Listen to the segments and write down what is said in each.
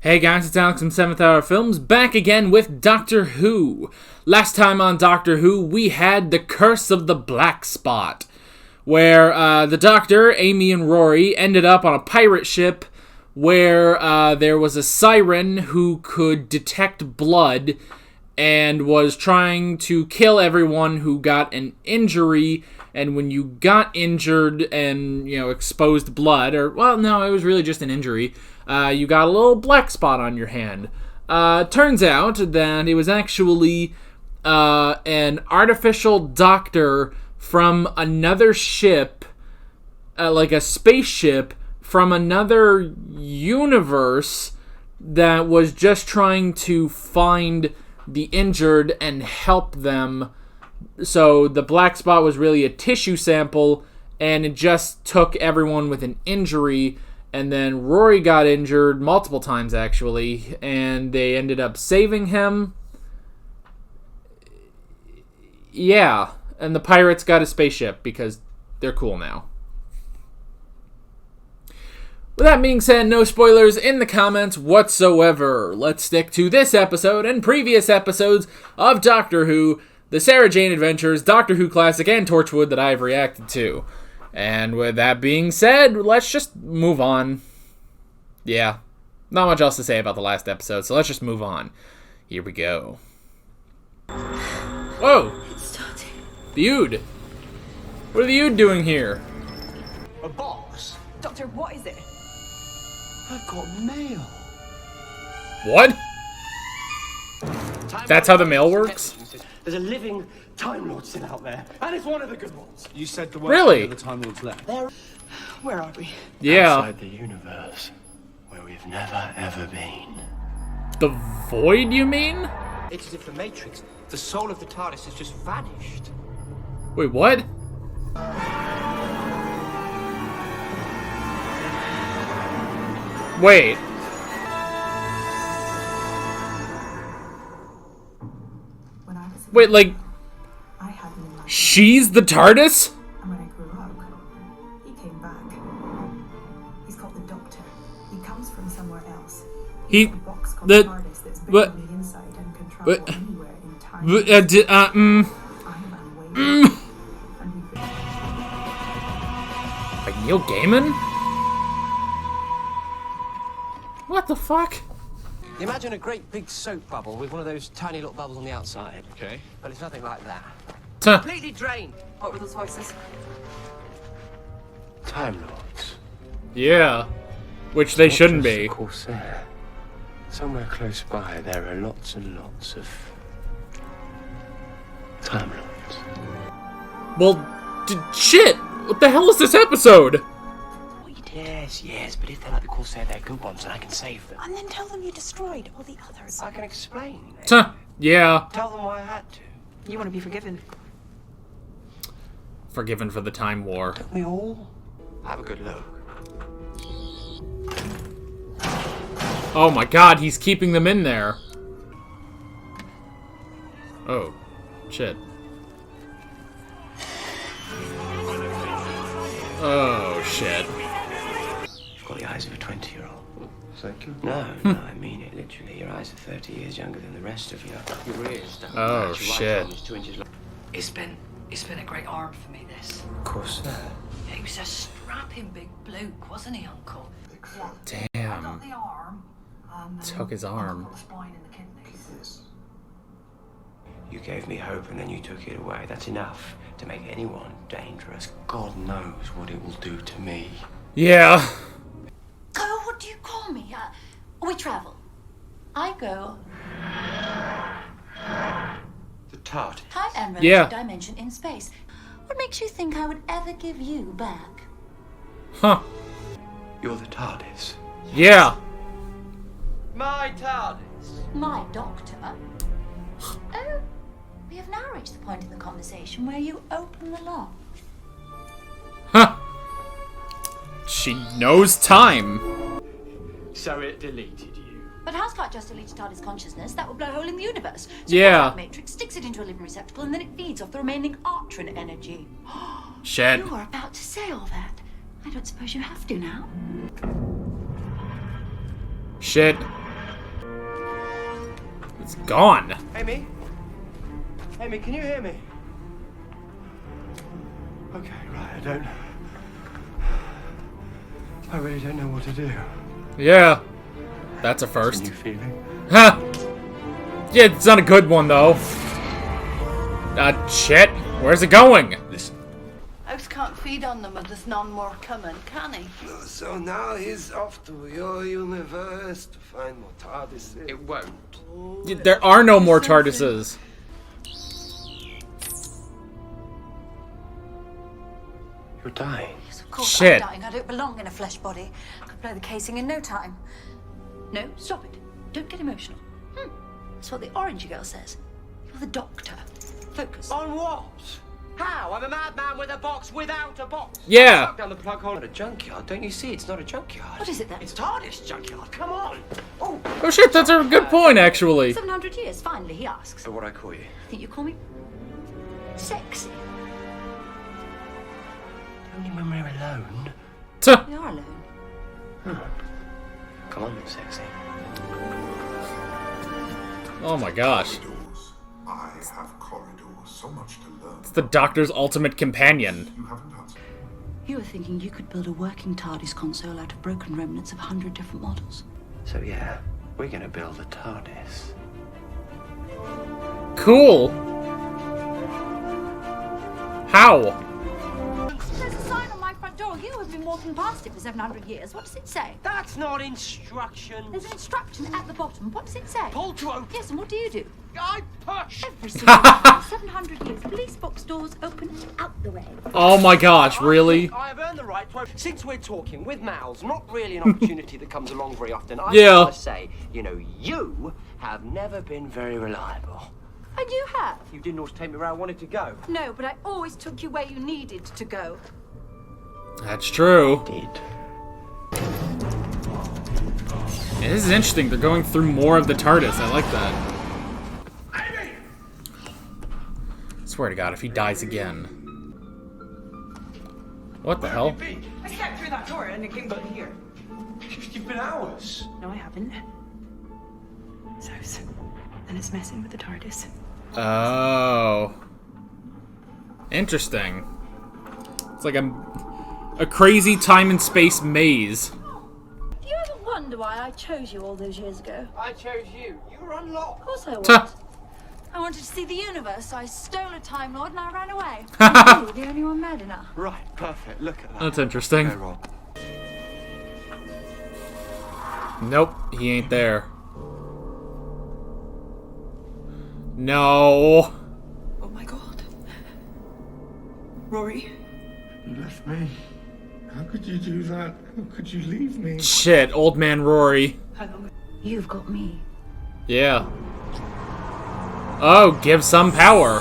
Hey guys, it's Alex from 7th Hour Films, back again with Doctor Who. Last time on Doctor Who, we had the Curse of the Black Spot, where the Doctor, Amy, and Rory ended up on a pirate ship where there was a siren who could detect blood and was trying to kill everyone who got an injury. And when you got injured and, exposed blood, or, well, no, it was really just an injury, you got a little black spot on your hand. Turns out that it was actually an artificial doctor from another ship, like a spaceship from another universe that was just trying to find the injured and help them. So the black spot was really a tissue sample, and it just took everyone with an injury. And then Rory got injured multiple times, actually, and they ended up saving him. Yeah, and the pirates got a spaceship because they're cool now. With that being said, no spoilers in the comments whatsoever. Let's stick to this episode and previous episodes of Doctor Who, the Sarah Jane Adventures, Doctor Who Classic, and Torchwood that I've reacted to. And with that being said, let's just move on. Yeah, not much else to say about the last episode, so let's just move on. Here we go. Whoa! It's starting. The Ood. What are the Ood doing here? A box? Doctor, what is it? I've got mail. What? That's how the mail works? There's a living Time Lord still out there, and it's one of the good ones. You said the word. Really? The Time Lord's left. Where are we? Yeah. Outside the universe, where we've never ever been. The Void, you mean? It's as if the Matrix, the soul of the TARDIS, has just vanished. Wait, what? Wait. When I was Wait, like, I had no life. she's the TARDIS? And when I grew up, he came back. He's called the Doctor. He comes from somewhere else. He- He's got a box called the- TARDIS that's big but- on the inside and can travel but- anywhere in time. I I ran away. And we Like Neil Gaiman? What the fuck? Imagine a great big soap bubble with one of those tiny little bubbles on the outside. Okay. But it's nothing like that. Tuh. Completely drained. What were those voices? Time Lords. Yeah. Which they shouldn't be. Of course, somewhere close by, there are lots and lots of Time Lords. Well, shit! What the hell is this episode? Yes, but if they're like the Corsair, they're good ones, and I can save them. And then tell them you destroyed all the others. I can explain. Tuh. Yeah. Tell them why I had to. You want to be forgiven. Forgiven for the Time War. We all have a good look. Oh my god, he's keeping them in there. Oh. Shit. Oh, shit. You've got the eyes of a 20-year-old. Thank you. No, I mean it literally. Your eyes are 30 years younger than the rest of you. Your ears don't Oh, match. Your right shit. arm is 2 inches long. It's been a great arm for me, this. Of course, He was a strapping big bloke, wasn't he, Uncle? I Damn. got the arm. Took his arm. The spine and the kidneys. You gave me hope and then you took it away. That's enough to make anyone dangerous. God knows what it will do to me. Yeah. Oh, what do you call me? We travel. I go The TARDIS. time and relative Yeah. dimension in space. What makes you think I would ever give you back? Huh. You're the TARDIS. Yeah. My TARDIS. My doctor. Oh, we have now reached the point in the conversation where you open the lock. Huh. She knows time. So it deleted you. But House can't just delete TARDIS consciousness. That would blow a hole in the universe. So Yeah. that matrix sticks it into a living receptacle and then it feeds off the remaining Artron energy. Shit. You are about to say all that. I don't suppose you have to now. Shit. It's gone. Amy? Amy, can you hear me? Okay, right, I really don't know what to do. Yeah. That's a It's first. a new feeling. Huh. Yeah, it's not a good one, though. Shit. Where's it going? Listen. House can't feed on them if there's none more coming, can he? So now he's off to your universe to find more TARDIS. It won't. There are no more TARDISes. You're dying. Yes, of course Shit. I'm dying. I don't belong in a flesh body. I could blow the casing in no time. No, stop it. Don't get emotional. That's what the orange girl says. You're the doctor. Focus. On what? How? I'm a madman with a box without a box. Yeah. Stuck down the plug hole at a junkyard. Don't you see? It's not a junkyard. What is it then? It's TARDIS junkyard. Come on. Oh. Oh shit, that's a good point, actually. 700 years, finally, he asks. So what I call you? Think you call me sexy? Only when we're alone. Tuh. We are alone. Come on, sexy. Oh my gosh. Corridors. I have corridors. So much to learn. It's the Doctor's ultimate companion. You haven't answered. You were thinking you could build a working TARDIS console out of broken remnants of 100 different models. So yeah, we're gonna build a TARDIS. Cool. How? There's a sign on my front door. You have been walking past it for 700 years. What does it say? That's not instruction. There's an instruction at the bottom. What does it say? Pull to open. Yes, and what do you do? I push. Every single day, 700 years. Police box doors open out the way. Oh my gosh, really? I have earned the right to. Since we're talking with mouths, not really an opportunity that comes along very often. I Yeah. must say, you have never been very reliable. And you have? You didn't always take me where I wanted to go. No, but I always took you where you needed to go. That's true. Did. Yeah, this is interesting. They're going through more of the TARDIS. I like that. Swear to God, if he dies again. What the hell? I stepped through that door and it came back here. You've been hours. No, I haven't. So, and it's messing with the TARDIS. Oh. Interesting. It's like a crazy time and space maze. Do you ever wonder why I chose you all those years ago? I chose you. You were unlocked. Of course I was. Tuh. I wanted to see the universe, so I stole a Time Lord and I ran away. You were the only one mad enough. Right, perfect. Look at that. That's interesting. Go, Rob. Nope, he ain't there. No. Oh my god. Rory. You left me. How could you do that? How could you leave me? Shit, old man Rory. How long? You've got me. Yeah. Oh, give some power.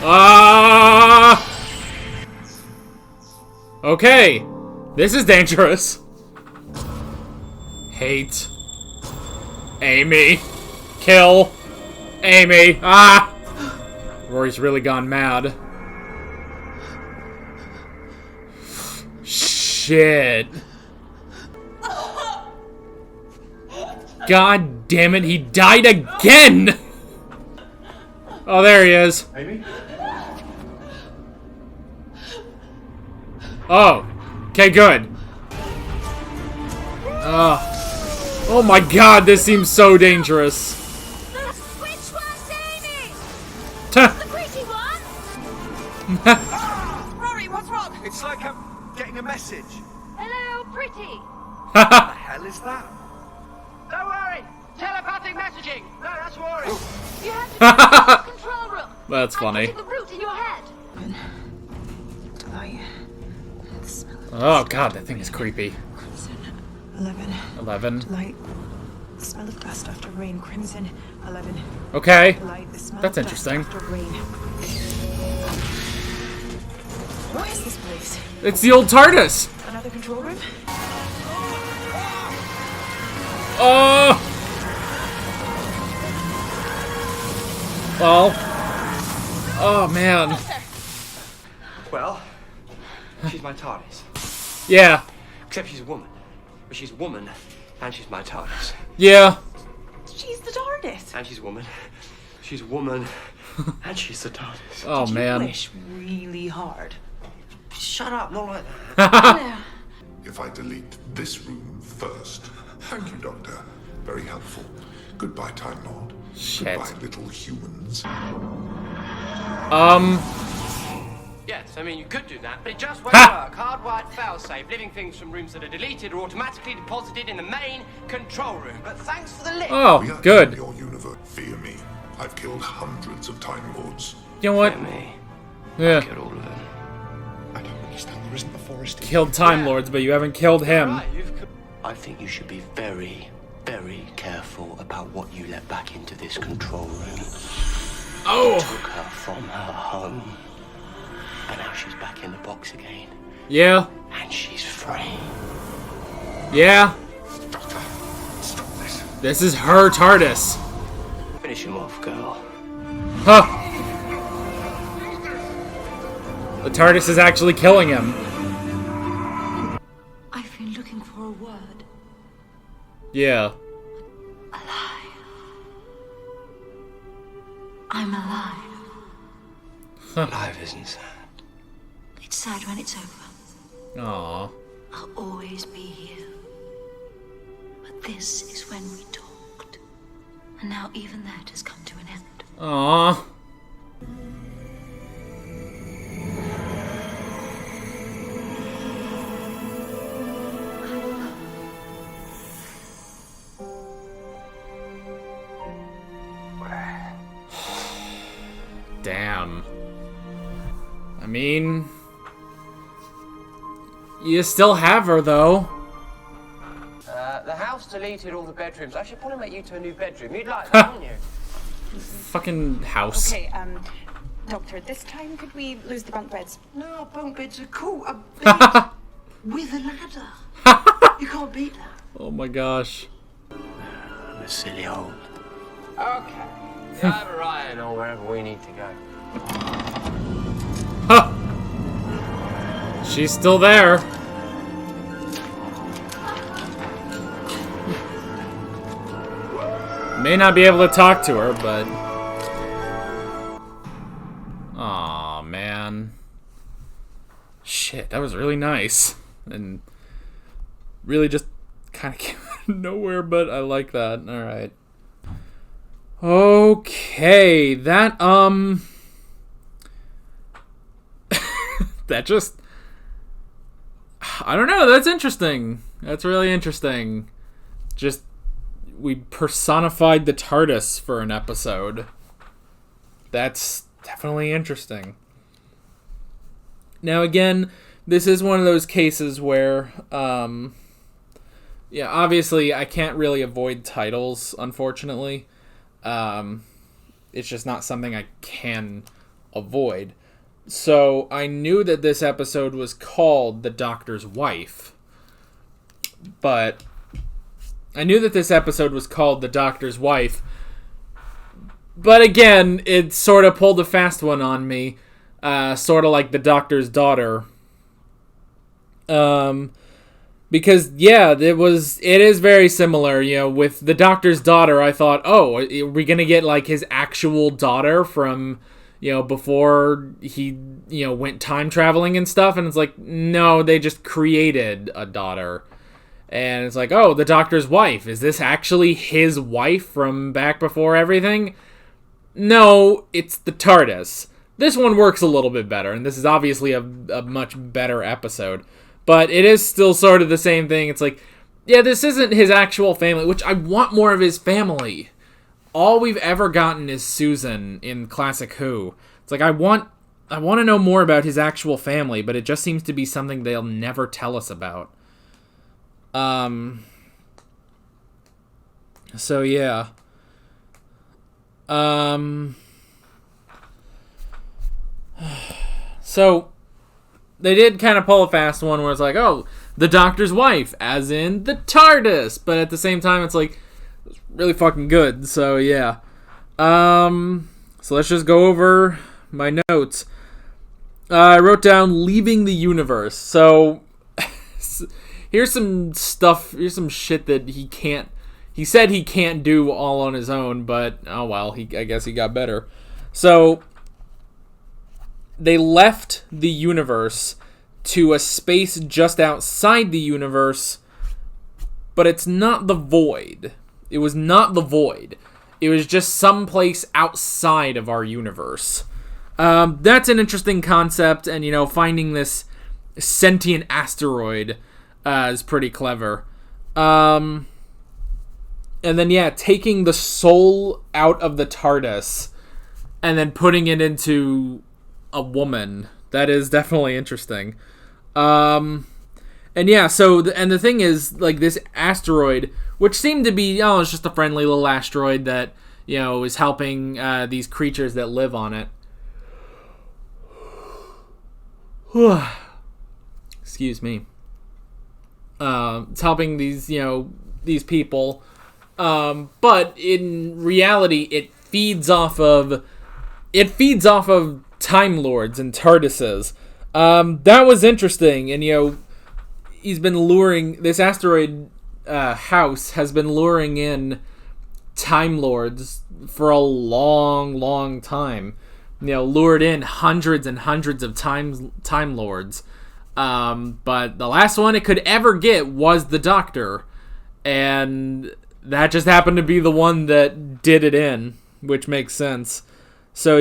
Ah! Okay. This is dangerous. Hate. Amy. Kill. Amy. Ah! Rory's really gone mad. Shit. God damn it, he died again! Oh, there he is. Amy? Oh. Okay, good. Oh my god, this seems so dangerous. Which one's Amy? Tuh. The pretty one? Rory, what's wrong? It's like I'm getting a message. Hello, pretty. What the hell is that? Don't worry. Telepathic messaging. No, that's Rory. You have to go to the control room. That's funny. I'm putting the root in your head. Delight. The smell of Oh god, that thing is creepy. crimson. 11. 11. Light. The smell of dust after rain. Crimson. 11. Okay. Light. The smell That's of dust interesting. after rain. What is this place? It's the old TARDIS! Another control room? Oh! Well. Oh, man. Well, she's my TARDIS. Yeah. Except she's a woman. But she's a woman And she's my TARDIS. Yeah. She's the TARDIS. And she's a woman. She's a woman. And she's the TARDIS. Oh, Did man. you wish really hard? Shut up, not like that. If I delete this room first. Thank you, Doctor. Very helpful. Goodbye, Time Lord. Shit. Goodbye, little humans. Yes, I mean, you could do that, but it just won't work. Hardwired failsafe, living things from rooms that are deleted are automatically deposited in the main control room. But thanks for the list. Oh, We are in good. your universe. Fear me. I've killed hundreds of Time Lords. You know what? Me. Yeah. Killed all of them. I don't understand. There isn't a forest here. Killed Time Lords, but you haven't killed him. Right, I think you should be very, very careful about what you let back into this control room. Oh. Took her from her home. And now she's back in the box again. Yeah. And she's free. Yeah. Doctor, stop this. This is her TARDIS. Finish him off, girl. Huh. The TARDIS is actually killing him. I've been looking for a word. Yeah. Alive. I'm alive. Life isn't sad. It's sad when it's over. Aw. I'll always be here. But this is when we talked. And now even that has come to an end. Aw. Damn. I mean, you still have her, though. The house deleted all the bedrooms. I should probably make you to a new bedroom. You'd like that, wouldn't you? Fucking house. Okay, Doctor, this time could we lose the bunk beds? No, bunk beds are cool. A bed with a ladder. You can't beat that. Oh my gosh. I'm a silly old. Okay. Yeah, over Ryan or wherever we need to go. Huh. She's still there. May not be able to talk to her, but... Aw, man. Shit, that was really nice. And really just kind of came out of nowhere, but I like that. Alright. Okay, that, that just... I don't know, that's interesting. That's really interesting. Just... we personified the TARDIS for an episode. That's definitely interesting. Now again, this is one of those cases where, yeah, obviously I can't really avoid titles, unfortunately. It's just not something I can avoid. So I knew that this episode was called The Doctor's Wife. But... I knew that this episode was called The Doctor's Wife, but again, it sort of pulled a fast one on me, sort of like The Doctor's Daughter. Because, yeah, it is very similar, you know, with The Doctor's Daughter, I thought, oh, are we gonna get, like, his actual daughter from, you know, before he, you know, went time traveling and stuff, and it's like, no, they just created a daughter. And it's like, oh, the Doctor's wife. Is this actually his wife from back before everything? No, it's the TARDIS. This one works a little bit better, and this is obviously a much better episode. But it is still sort of the same thing. It's like, yeah, this isn't his actual family, which I want more of his family. All we've ever gotten is Susan in Classic Who. It's like, I want to know more about his actual family, but it just seems to be something they'll never tell us about. So yeah. So they did kind of pull a fast one where it's like, oh, the Doctor's wife, as in the TARDIS, but at the same time it's like, it's really fucking good. So yeah. So let's just go over my notes. I wrote down leaving the universe. So here's some stuff, here's some shit that he said he can't do all on his own, but oh well, I guess he got better. So they left the universe to a space just outside the universe, but it's not the void. It was not the void. It was just someplace outside of our universe. That's an interesting concept, and, finding this sentient asteroid is pretty clever. And then, taking the soul out of the TARDIS and then putting it into a woman. That is definitely interesting. And the thing is, like, this asteroid, which seemed to be, it's just a friendly little asteroid that, is helping these creatures that live on it. Excuse me. It's helping these, these people. But in reality, it feeds off of Time Lords and TARDISes. That was interesting, and he's been luring, this asteroid house has been luring in Time Lords for a long, long time. Lured in hundreds and hundreds of Time Lords. But the last one it could ever get was the Doctor, and that just happened to be the one that did it in, which makes sense. So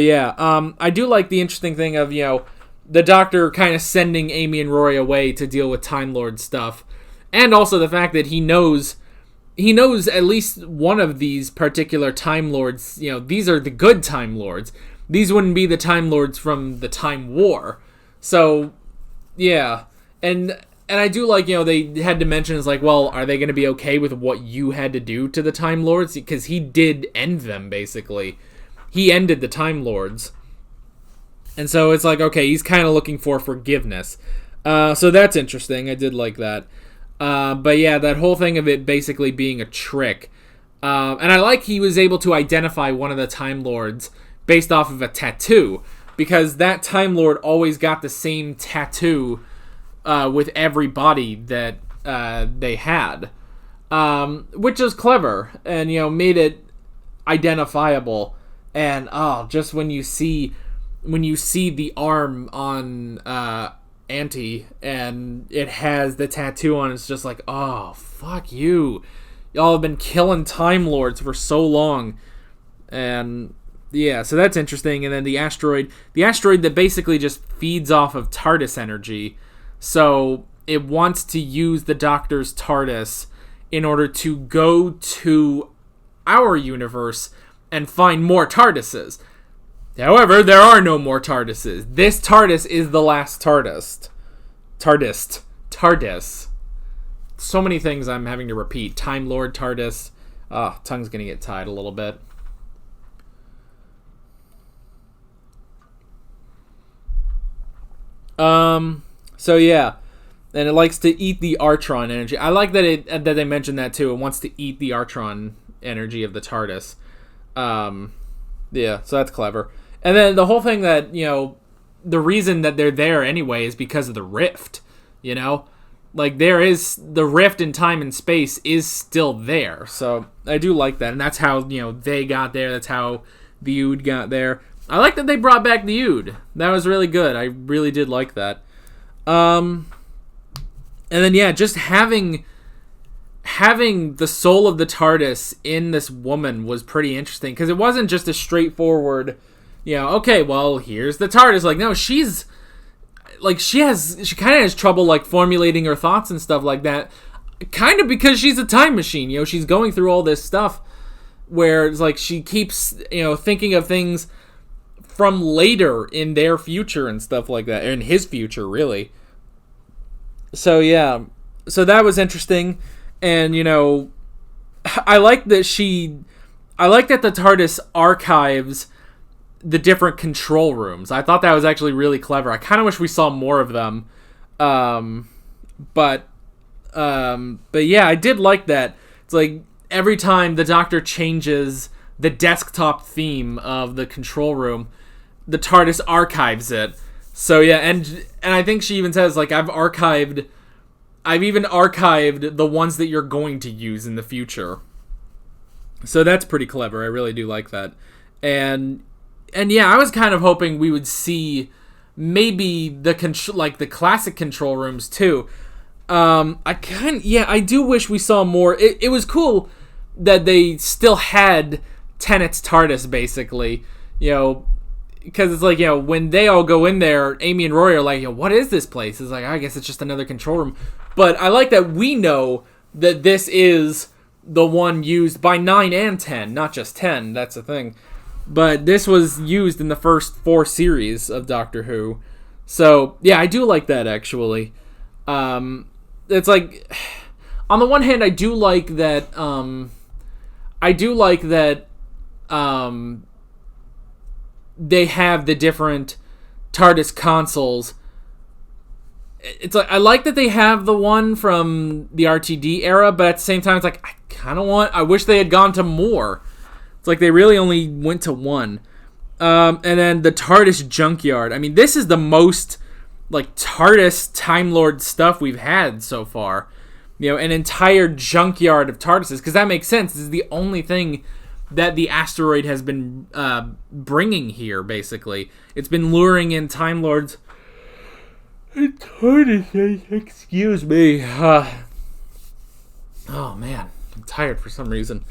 I do like the interesting thing of, the Doctor kind of sending Amy and Rory away to deal with Time Lord stuff. And also the fact that he knows at least one of these particular Time Lords, these are the good Time Lords. These wouldn't be the Time Lords from the Time War. So, yeah. And I do like, they had to mention, it's like, well, are they going to be okay with what you had to do to the Time Lords? Because he did end them, basically. He ended the Time Lords. And so it's like, okay, he's kind of looking for forgiveness. So that's interesting. I did like that. But yeah, that whole thing of it basically being a trick. And I like he was able to identify one of the Time Lords based off of a tattoo. Because that Time Lord always got the same tattoo with every body that they had. Which is clever. And, made it identifiable. And, just when you see the arm on Auntie and it has the tattoo on, it's just like, oh, fuck you. Y'all have been killing Time Lords for so long. And yeah, so that's interesting. And then the asteroid that basically just feeds off of TARDIS energy. So it wants to use the Doctor's TARDIS in order to go to our universe and find more TARDISes. However, there are no more TARDISes. This TARDIS is the last TARDIS. TARDIS. So many things I'm having to repeat. Time Lord TARDIS. Tongue's gonna get tied a little bit. So yeah. And it likes to eat the Artron energy. I like that they mentioned that too. It wants to eat the Artron energy of the TARDIS. Yeah, so that's clever. And then the whole thing that, the reason that they're there anyway is because of the rift, Like, there is, the rift in time and space is still there. So, I do like that. And that's how, they got there. That's how the Ood got there. I like that they brought back the Ood. That was really good. I really did like that. And then, just having the soul of the TARDIS in this woman was pretty interesting, because it wasn't just a straightforward, okay, well, here's the TARDIS. Like, no, she kind of has trouble, like, formulating her thoughts and stuff like that, kind of because she's a time machine. She's going through all this stuff where it's like she keeps, thinking of things from later in their future and stuff like that, in his future, really. So, yeah. So that was interesting. And, I like that the TARDIS archives the different control rooms. I thought that was actually really clever. I kind of wish we saw more of them. But yeah, I did like that. It's like every time the Doctor changes the desktop theme of the control room, the TARDIS archives it. So yeah, and I think she even says, like, I've archived I've even archived the ones that you're going to use in the future. So that's pretty clever. I really do like that. And yeah, I was kind of hoping we would see maybe the classic control rooms too. I do wish we saw more. It was cool that they still had Tennant's TARDIS, basically, because it's like, when they all go in there, Amy and Rory are like, what is this place? It's like, I guess it's just another control room. But I like that we know that this is the one used by 9 and 10, not just 10, that's the thing. But this was used in the first 4 series of Doctor Who. So, yeah, I do like that, actually. It's like, on the one hand, I do like that, they have the different TARDIS consoles. It's like, I like that they have the one from the RTD era, but at the same time, it's like, I wish they had gone to more. It's like they really only went to one. And then the TARDIS junkyard. I mean, this is the most, like, TARDIS Time Lord stuff we've had so far. An entire junkyard of TARDISes, because that makes sense. This is the only thing that the asteroid has been bringing here, basically. It's been luring in Time Lords. Excuse me. Oh, man. I'm tired for some reason.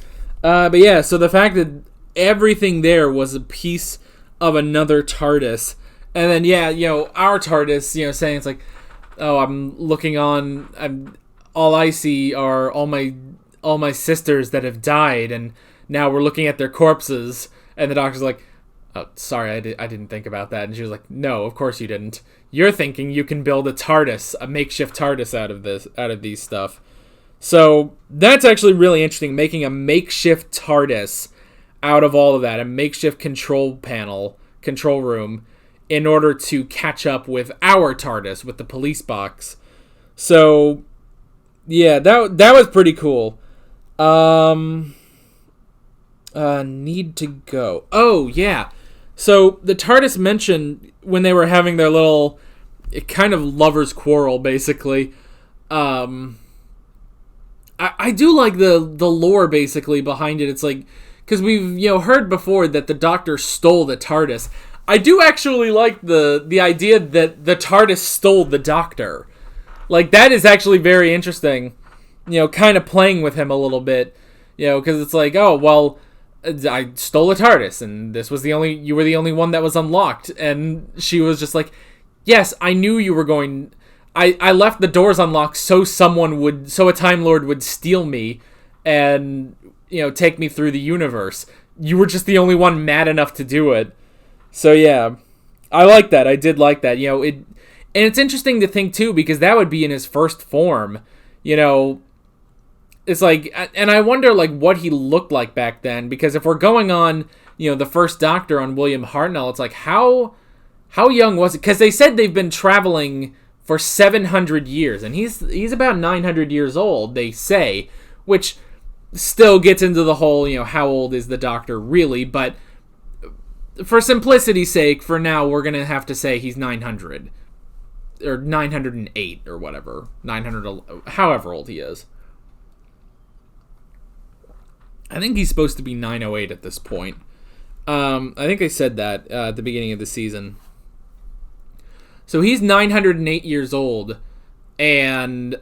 But yeah, so the fact that everything there was a piece of another TARDIS. And then, yeah, our TARDIS, saying it's like, oh, I'm looking on, all I see are all my sisters that have died, and now we're looking at their corpses. And the doctor's like, oh, sorry, I didn't think about that. And she was like, no, of course you didn't. You're thinking you can build a TARDIS, a makeshift TARDIS out of these stuff. So that's actually really interesting, making a makeshift TARDIS out of all of that, a makeshift control room, in order to catch up with our TARDIS, with the police box. So, yeah, that was pretty cool. Need to go. Oh, yeah. So the TARDIS mentioned when they were having their little kind of lovers quarrel, basically. I do like the lore, basically, behind it. It's like, because we've heard before that the Doctor stole the TARDIS. I do actually like the idea that the TARDIS stole the Doctor. Like, that is actually very interesting. Kind of playing with him a little bit. Because it's like, oh, well, I stole a TARDIS, and you were the only one that was unlocked. And she was just like, yes, I knew you were going. I left the doors unlocked so a Time Lord would steal me and, take me through the universe. You were just the only one mad enough to do it. So yeah, I like that. I did like that. And it's interesting to think too, because that would be in his first form. It's like, and I wonder like what he looked like back then, because if we're going on, the first Doctor on William Hartnell, it's like how young was it? Because they said they've been traveling for 700 years, and he's about 900 years old, they say, which still gets into the whole, how old is the Doctor really, but for simplicity's sake, for now, we're going to have to say he's 900, or 908, or whatever, 900, however old he is. I think he's supposed to be 908 at this point. I think they said that at the beginning of the season. So he's 908 years old, and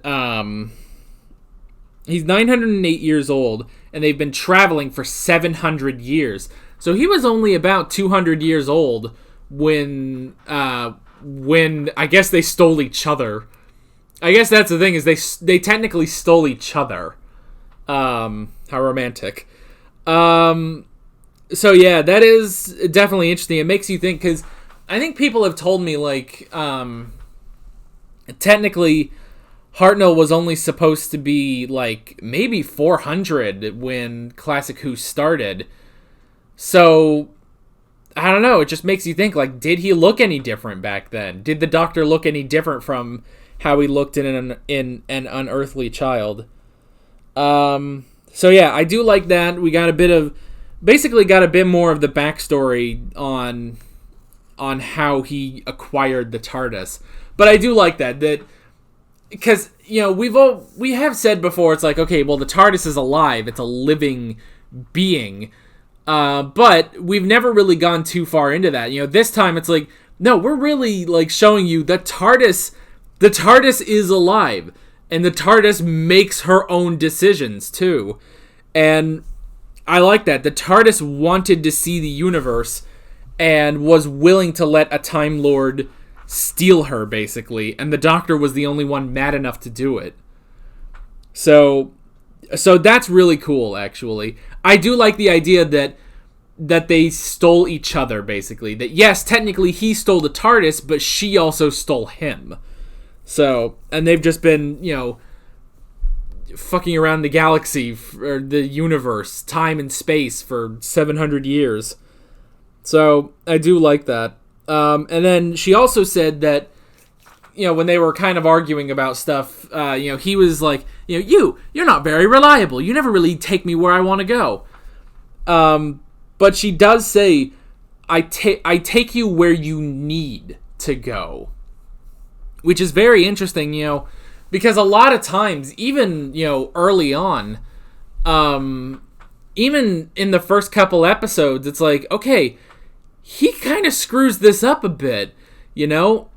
he's 908 years old, and they've been traveling for 700 years. So he was only about 200 years old when I guess they stole each other. I guess that's the thing, is they technically stole each other. How romantic. So yeah, that is definitely interesting. It makes you think, because I think people have told me, like, technically, Hartnell was only supposed to be, like, maybe 400 when Classic Who started. So, I don't know, it just makes you think, like, did he look any different back then? Did the Doctor look any different from how he looked in an Unearthly Child? So yeah, I do like that. We got a bit more of the backstory on how he acquired the TARDIS. But I do like that because, you know, we have said before, it's like, okay, well, the TARDIS is alive. It's a living being. But we've never really gone too far into that. You know, this time it's like, no, we're really, like, showing you the TARDIS is alive. And the TARDIS makes her own decisions, too. And I like that. The TARDIS wanted to see the universe and was willing to let a Time Lord steal her, basically. And the Doctor was the only one mad enough to do it. So that's really cool, actually. I do like the idea that they stole each other, basically. That, yes, technically he stole the TARDIS, but she also stole him. So, and they've just been, you know, fucking around the galaxy, or the universe, time and space for 700 years. So, I do like that. And then she also said that, you know, when they were kind of arguing about stuff, you know, he was like, you know, you're not very reliable. You never really take me where I want to go. But she does say, I take you where you need to go. Which is very interesting, you know, because a lot of times, even, you know, early on, even in the first couple episodes, it's like, okay, he kind of screws this up a bit, you know?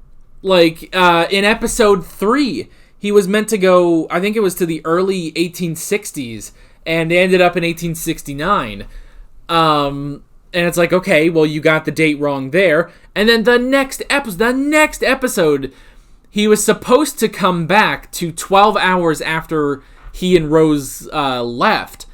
Like, in episode 3, he was meant to go, I think it was to the early 1860s, and it ended up in 1869. And it's like, okay, well, you got the date wrong there. And then the next episode, he was supposed to come back to 12 hours after he and Rose left.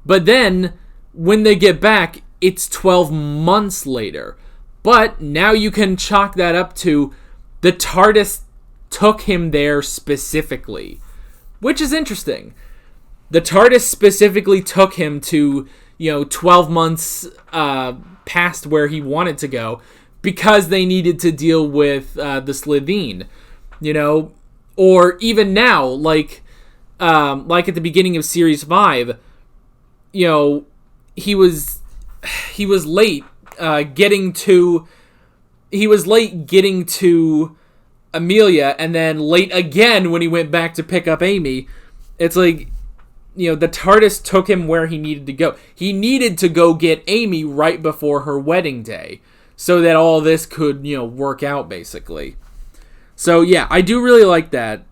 But then, when they get back, it's 12 months later. But now you can chalk that up to the TARDIS took him there specifically. Which is interesting. The TARDIS specifically took him to, you know, 12 months past where he wanted to go because they needed to deal with the Slitheen. You know, or even now, like at the beginning of Series 5, you know, he was late getting to Amelia, and then late again when he went back to pick up Amy. It's like, you know, the TARDIS took him where he needed to go. He needed to go get Amy right before her wedding day, so that all this could, you know, work out, basically. So yeah, I do really like that.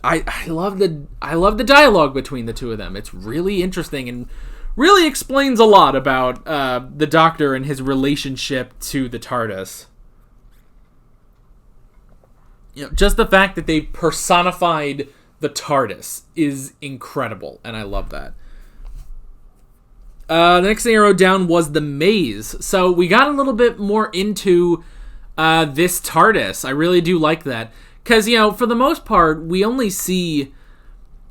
I love the dialogue between the two of them. It's really interesting and really explains a lot about the Doctor and his relationship to the TARDIS. You know, just the fact that they personified the TARDIS is incredible, and I love that. The next thing I wrote down was the maze. So we got a little bit more into this TARDIS. I really do like that, because, you know, for the most part, we only see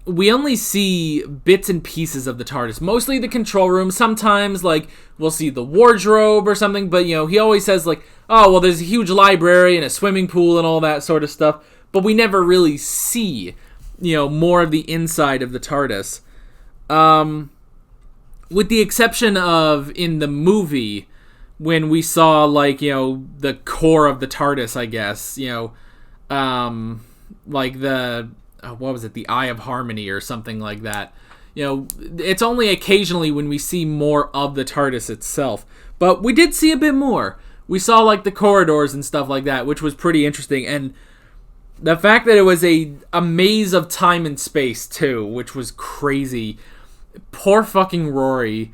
bits and pieces of the TARDIS. Mostly the control room. Sometimes, like, we'll see the wardrobe or something, but, you know, he always says, like, oh, well, there's a huge library and a swimming pool and all that sort of stuff, but we never really see, you know, more of the inside of the TARDIS. With the exception of in the movie, when we saw, like, you know, the core of the TARDIS, I guess, you know, like the, what was it, the Eye of Harmony or something like that. You know, it's only occasionally when we see more of the TARDIS itself, but we did see a bit more. We saw, like, the corridors and stuff like that, which was pretty interesting, and the fact that it was a maze of time and space, too, which was crazy. Poor fucking Rory.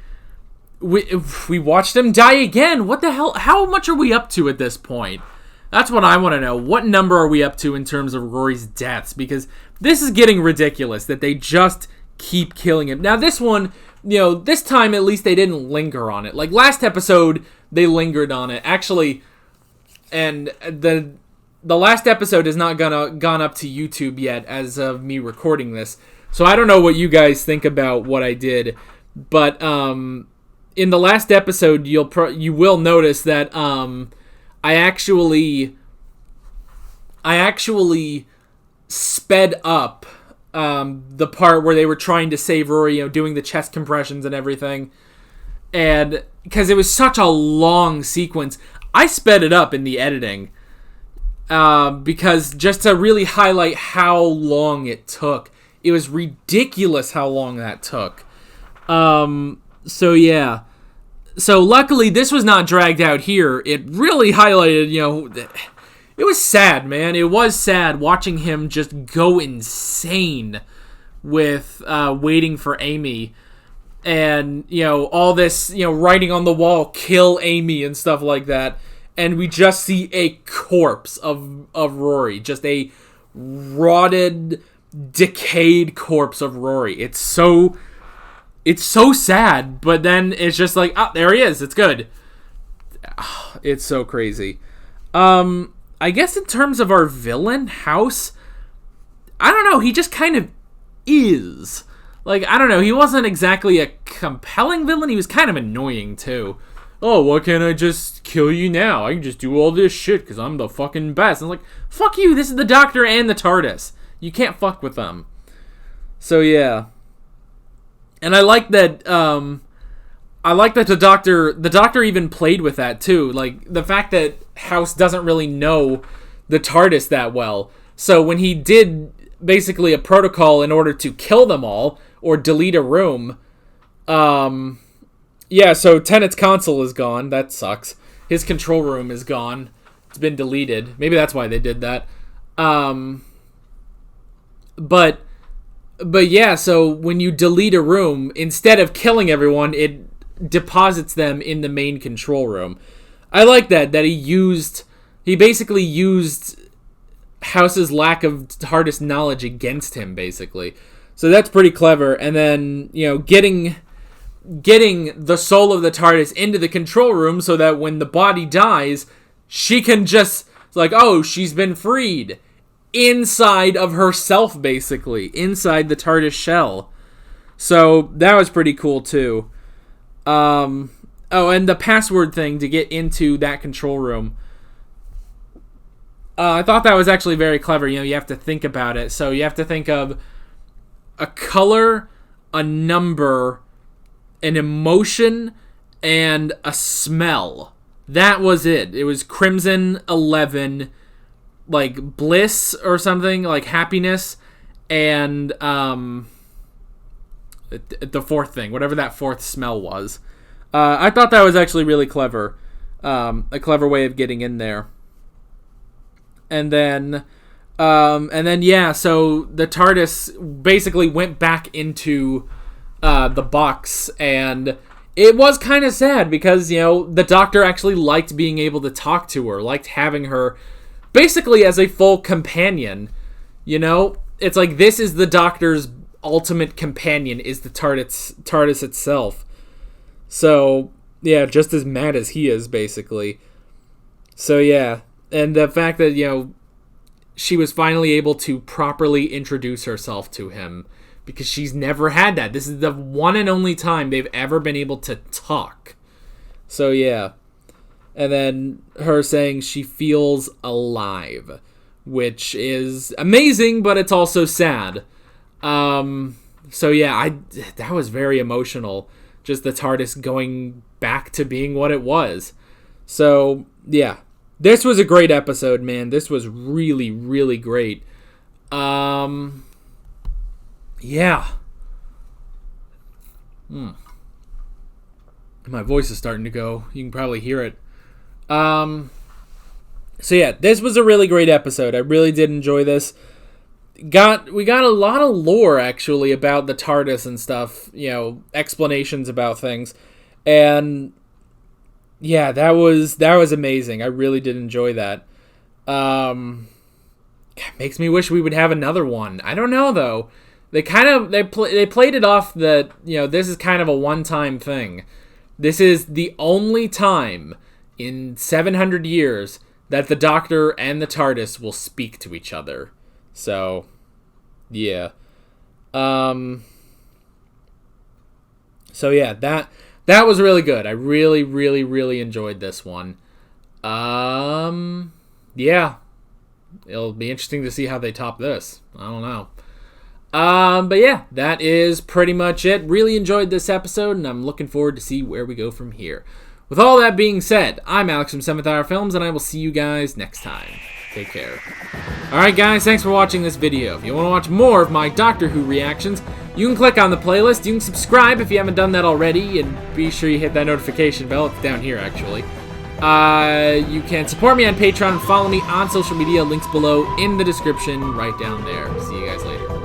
We watched him die again. What the hell? How much are we up to at this point? That's what I want to know. What number are we up to in terms of Rory's deaths? Because this is getting ridiculous that they just keep killing him. Now, this one, you know, this time at least they didn't linger on it. Like, last episode, they lingered on it. Actually, and the last episode has not gone up to YouTube yet as of me recording this. So I don't know what you guys think about what I did. But in the last episode, you will notice that I actually sped up the part where they were trying to save Rory, you know, doing the chest compressions and everything. And because it was such a long sequence, I sped it up in the editing. because just to really highlight how long it took. It was ridiculous how long that took. So yeah. So luckily this was not dragged out here. It really highlighted, it was sad, man. It was sad watching him just go insane with waiting for Amy. And, all this, writing on the wall, kill Amy and stuff like that. And we just see a corpse of Rory. Just a rotted, decayed corpse of Rory. It's so sad, but then it's just like, there he is. It's good. It's so crazy. I guess in terms of our villain, House, I don't know. He just kind of is. Like, I don't know. He wasn't exactly a compelling villain. He was kind of annoying, too. Oh, why can't I just kill you now? I can just do all this shit because I'm the fucking best. And I'm like, fuck you. This is the Doctor and the TARDIS. You can't fuck with them. So, yeah. And I like that, the Doctor even played with that, too. Like, the fact that House doesn't really know the TARDIS that well. So, when he did basically a protocol in order to kill them all, or delete a room, so Tennant's console is gone. That sucks. His control room is gone. It's been deleted. Maybe that's why they did that. But yeah, so when you delete a room, instead of killing everyone, it deposits them in the main control room. I like that he basically used House's lack of TARDIS knowledge against him, basically. So that's pretty clever. And then, getting the soul of the TARDIS into the control room so that when the body dies, she can just, she's been freed. Inside of herself, basically. Inside the TARDIS shell. So that was pretty cool, too. And the password thing to get into that control room. I thought that was actually very clever. You have to think about it. So you have to think of a color, a number, an emotion, and a smell. That was it. It was Crimson 11, like bliss or something, like happiness, and the fourth thing, whatever that fourth smell was. I thought that was actually really clever. A clever way of getting in there. And then, so the TARDIS basically went back into the box, and it was kind of sad because, the Doctor actually liked being able to talk to her, liked having her basically as a full companion. It's like this is the Doctor's ultimate companion, is the TARDIS itself. So, yeah, just as mad as he is, basically. So, yeah. And the fact that, she was finally able to properly introduce herself to him, because she's never had that. This is the one and only time they've ever been able to talk. So, yeah. And then her saying she feels alive, which is amazing, but it's also sad. So, yeah, that was very emotional. Just the TARDIS going back to being what it was. So, yeah. This was a great episode, man. This was really, really great. Yeah. My voice is starting to go. You can probably hear it. So yeah, this was a really great episode. I really did enjoy this. We got a lot of lore, actually, about the TARDIS and stuff. Explanations about things. And yeah, that was amazing. I really did enjoy that. Makes me wish we would have another one. I don't know, though. They played it off that, this is kind of a one-time thing. This is the only time in 700 years that the Doctor and the TARDIS will speak to each other. So, yeah. So yeah, that was really good. I really, really, really enjoyed this one. Yeah. It'll be interesting to see how they top this. I don't know. But yeah, that is pretty much it. Really enjoyed this episode, and I'm looking forward to see where we go from here. With all that being said, I'm Alex from 7th Hour Films, and I will see you guys next time. Take care. Alright guys, thanks for watching this video. If you want to watch more of my Doctor Who reactions, you can click on the playlist, you can subscribe if you haven't done that already, and be sure you hit that notification bell. It's down here, actually. You can support me on Patreon and follow me on social media. Links below in the description right down there. See you guys later.